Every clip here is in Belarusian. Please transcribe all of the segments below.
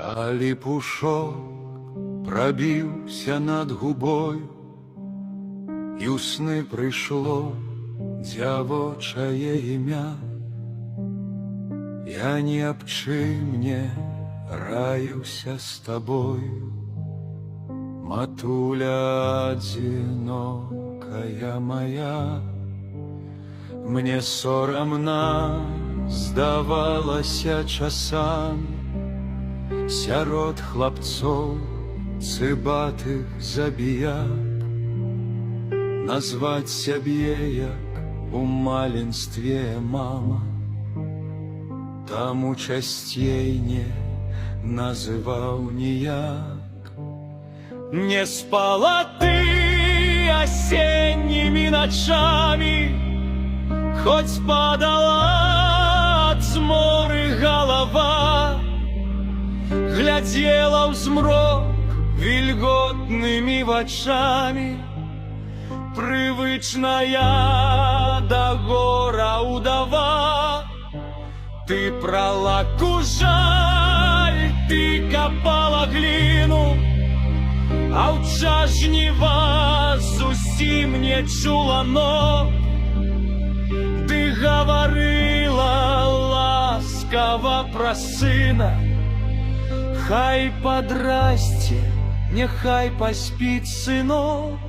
Калі пушок прабіўся над губою, і ў сны прыйшло дзявочае імя, я ні аб чым не раіўся з табою, матуля адзінокая моя. Мне сорамна здавалася часамі сярод хлапцоў цыбатых забіяк, назваць сябе, як у маленстве мама, таму часцей не называў ніяк. Не спала ты асеннімі начамі, хоць падала ад зморы галава, глядзела ў змрок вільготнымі вачамі, прывычная да гора удава. Ты прала кужаль, ты капала гліну, а ў час жніва зусім не чула ног. Ты гаварыла ласкава пра сына, хай падрасце, няхай паспіць сынок.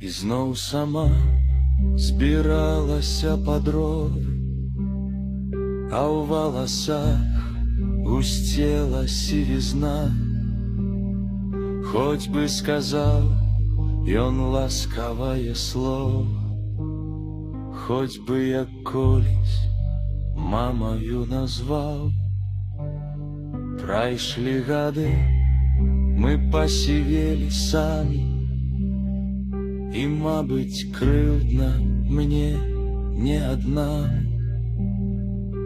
І зноў сама збіралася пад ровы, а ў валасах гусцела сівізна. Хоць бы сказаў ён ласкавае слово, хоць бы як колісь мамаю назваў. Прайшлі гады, мы пасівелі самі, і, мабыць, крыўдна мне не аднаму,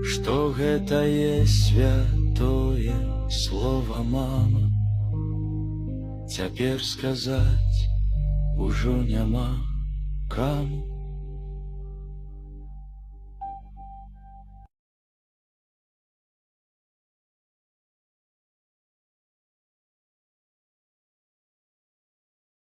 што гэтае святое слова мама цяпер сказаць ужо няма каму.